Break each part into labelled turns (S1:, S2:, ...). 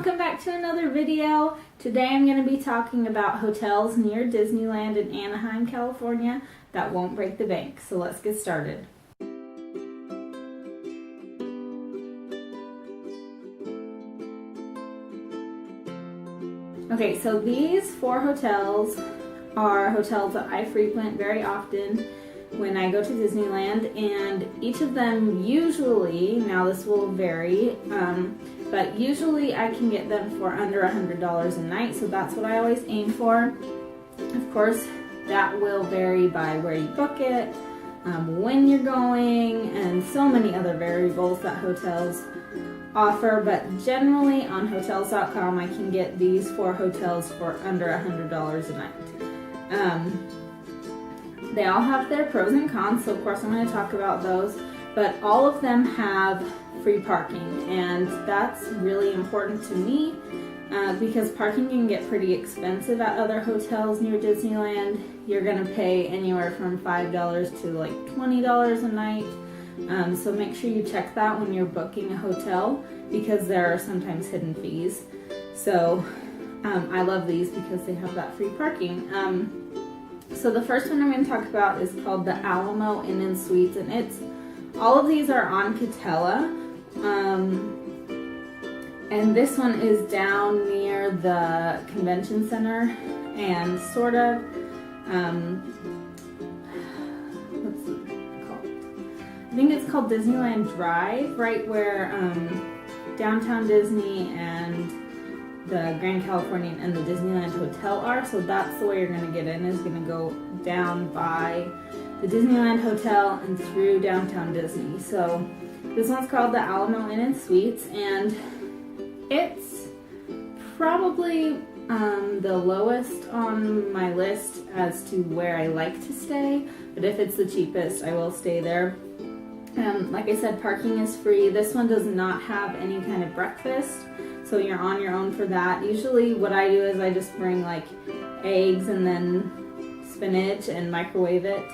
S1: welcome back to another video. Today I'm going to be talking about hotels near Disneyland in Anaheim, California that won't break the bank. So let's get started. Okay, so these 4 hotels are hotels that I frequent very often when I go to Disneyland, and each of them usually, now this will vary, but usually I can get them for under $100 a night, so that's what I always aim for. Of course, that will vary by where you book it, when you're going, and so many other variables that hotels offer, but generally on hotels.com I can get these 4 hotels for under $100 a night. They all have their pros and cons, so of course I'm going to talk about those, but all of them have free parking, and that's really important to me because parking can get pretty expensive at other hotels near Disneyland. You're going to pay anywhere from $5 to like $20 a night, so make sure you check that when you're booking a hotel because there are sometimes hidden fees. So I love these because they have that free parking. So the first one I'm going to talk about is called the Alamo Inn Suites, and all of these are on Catella, and this one is down near the convention center and sort of, what's it called? I think it's called Disneyland Drive, right where Downtown Disney and the Grand Californian and the Disneyland Hotel are. So that's the way you're going to get in, is going to go down by the Disneyland Hotel and through Downtown Disney. So this one's called the Alamo Inn Suites, and it's probably the lowest on my list as to where I like to stay, but if it's the cheapest, I will stay there. Like I said, parking is free. This one does not have any kind of breakfast, so you're on your own for that. Usually what I do is I just bring like eggs and then spinach and microwave it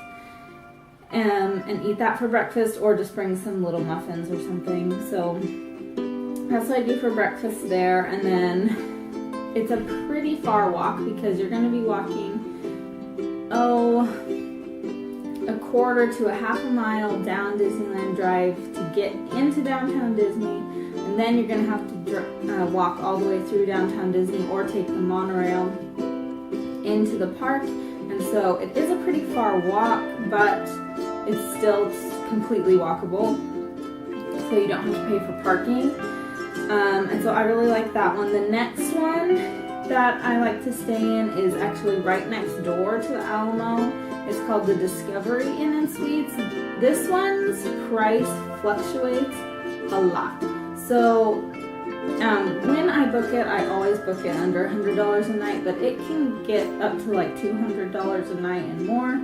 S1: and eat that for breakfast, or just bring some little muffins or something. So that's what I do for breakfast there. And then it's a pretty far walk because you're going to be walking a quarter to a half a mile down Disneyland Drive to get into Downtown Disney, and then you're going to have to walk all the way through Downtown Disney or take the monorail into the park. And so it is a pretty far walk, but it's still completely walkable, so you don't have to pay for parking. And so I really like that one. The next one that I like to stay in is actually right next door to the Alamo. It's called the Discovery Inn Suites. This one's price fluctuates a lot. So when I book it, I always book it under $100 a night, but it can get up to like $200 a night and more.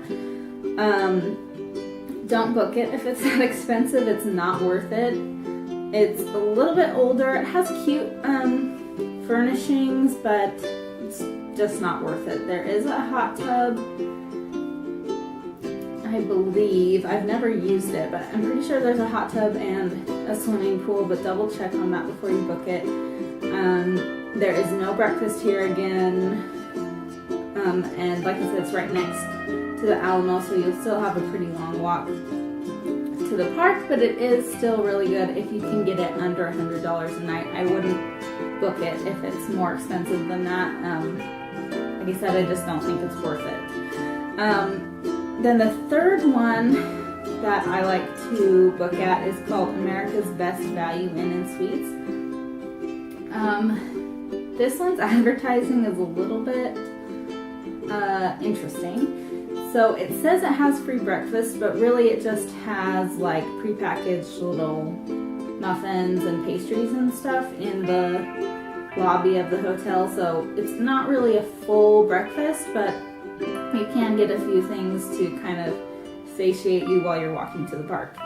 S1: Don't book it if it's that expensive. It's not worth it. It's a little bit older. It has cute furnishings, but it's just not worth it. There is a hot tub, I believe. I've never used it, but I'm pretty sure there's a hot tub and a swimming pool, but double check on that before you book it. There is no breakfast here again, and like I said, it's right next to the Alamo, so you'll still have a pretty long walk to the park, but it is still really good if you can get it under $100 a night. I wouldn't book it if it's more expensive than that. Like I said, I just don't think it's worth it. Then the third one that I like to book at is called America's Best Value Inn Suites. This one's advertising is a little bit interesting. So it says it has free breakfast, but really it just has like prepackaged little muffins and pastries and stuff in the lobby of the hotel. So it's not really a full breakfast, but you can get a few things to kind of satiate you while you're walking to the park.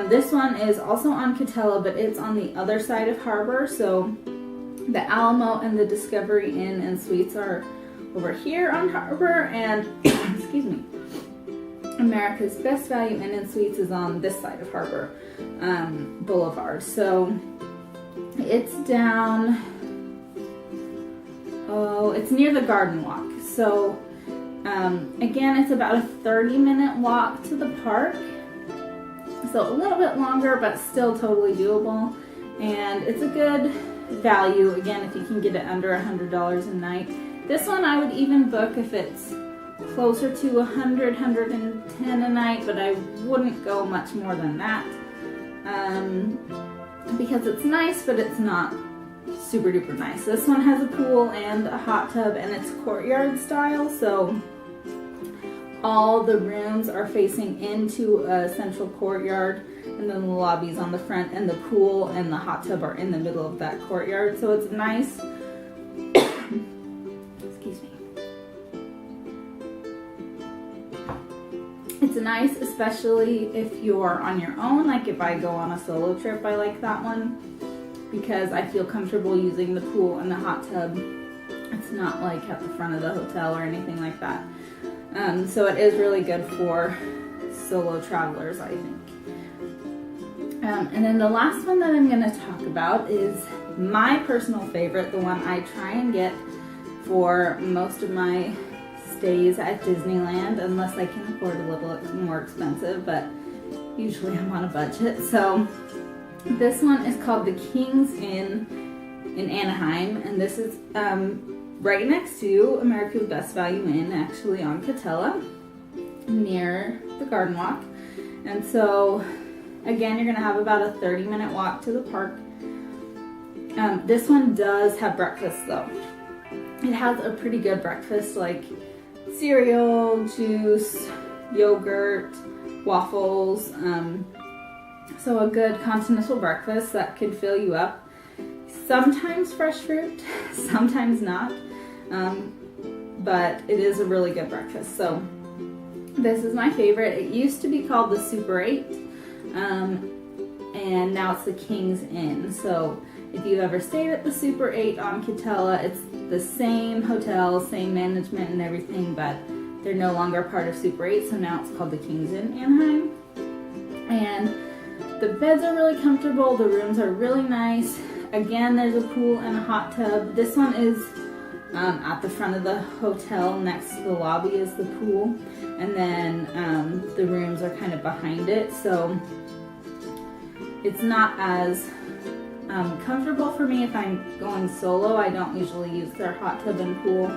S1: This one is also on Catella, but it's on the other side of Harbor. So the Alamo and the Discovery Inn and Suites are over here on Harbor, and excuse me, America's Best Value Inn and Suites is on this side of Harbor Boulevard. So it's down it's near the Garden Walk. So again, it's about a 30-minute walk to the park. So a little bit longer, but still totally doable. And it's a good value, again, if you can get it under $100 a night. This one I would even book if it's closer to 100, 110 a night, but I wouldn't go much more than that. Because it's nice, but it's not super duper nice. This one has a pool and a hot tub, and it's courtyard style, so all the rooms are facing into a central courtyard, and then the lobby's on the front, and the pool and the hot tub are in the middle of that courtyard. So it's nice. Excuse me. It's nice, especially if you're on your own. Like if I go on a solo trip, I like that one because I feel comfortable using the pool and the hot tub. It's not like at the front of the hotel or anything like that. So it is really good for solo travelers, I think. And then the last one that I'm going to talk about is my personal favorite, the one I try and get for most of my stays at Disneyland, unless I can afford a little more expensive, but usually I'm on a budget. So this one is called the King's Inn in Anaheim, and this is right next to America's Best Value Inn, actually on Catella, near the Garden Walk. And so, again, you're going to have about a 30-minute walk to the park. This one does have breakfast, though. It has a pretty good breakfast, like cereal, juice, yogurt, waffles. So a good continental breakfast that could fill you up. Sometimes fresh fruit, sometimes not. But it is a really good breakfast. So this is my favorite. It used to be called the Super 8, and now it's the King's Inn. So if you've ever stayed at the Super 8 on Catella, it's the same hotel, same management and everything, but they're no longer part of Super 8, so now it's called the King's Inn Anaheim. And the beds are really comfortable, the rooms are really nice. Again, there's a pool and a hot tub. This one is at the front of the hotel, next to the lobby is the pool, and then the rooms are kind of behind it, so it's not as comfortable for me if I'm going solo. I don't usually use their hot tub and pool.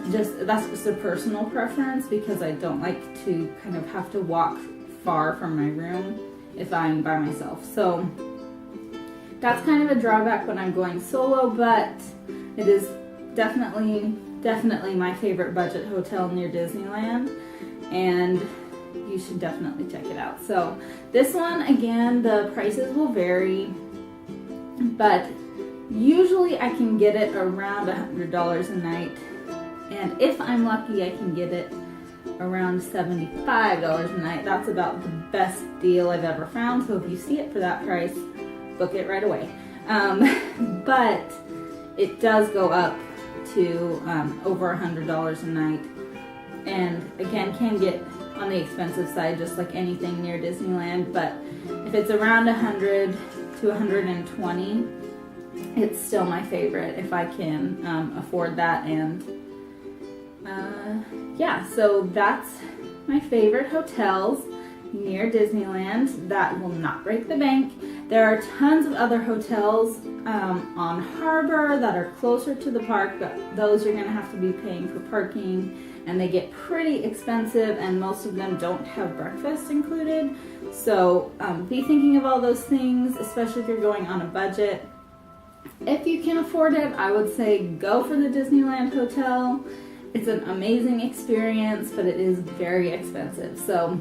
S1: That's just a personal preference because I don't like to kind of have to walk far from my room if I'm by myself. So that's kind of a drawback when I'm going solo, but it is definitely my favorite budget hotel near Disneyland, and you should definitely check it out. So this one, again, the prices will vary, but usually I can get it around $100 a night, and if I'm lucky, I can get it around $75 a night. That's about the best deal I've ever found, so if you see it for that price, book it right away. But it does go up to over $100 a night, and again, can get on the expensive side, just like anything near Disneyland. But if it's around 100 to 120, it's still my favorite if I can afford that. And yeah, so that's my favorite hotels near Disneyland that will not break the bank. There are tons of other hotels on Harbor that are closer to the park, but those you're going to have to be paying for parking, and they get pretty expensive, and most of them don't have breakfast included. So be thinking of all those things, especially if you're going on a budget. If you can afford it, I would say go for the Disneyland Hotel. It's an amazing experience, but it is very expensive. So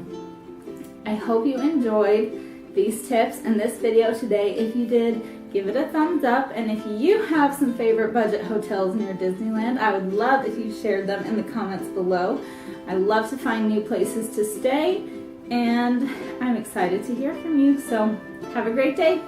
S1: I hope you enjoyed these tips and this video today. If you did, give it a thumbs up, and if you have some favorite budget hotels near Disneyland, I would love if you shared them in the comments below. I love to find new places to stay, and I'm excited to hear from you. So have a great day.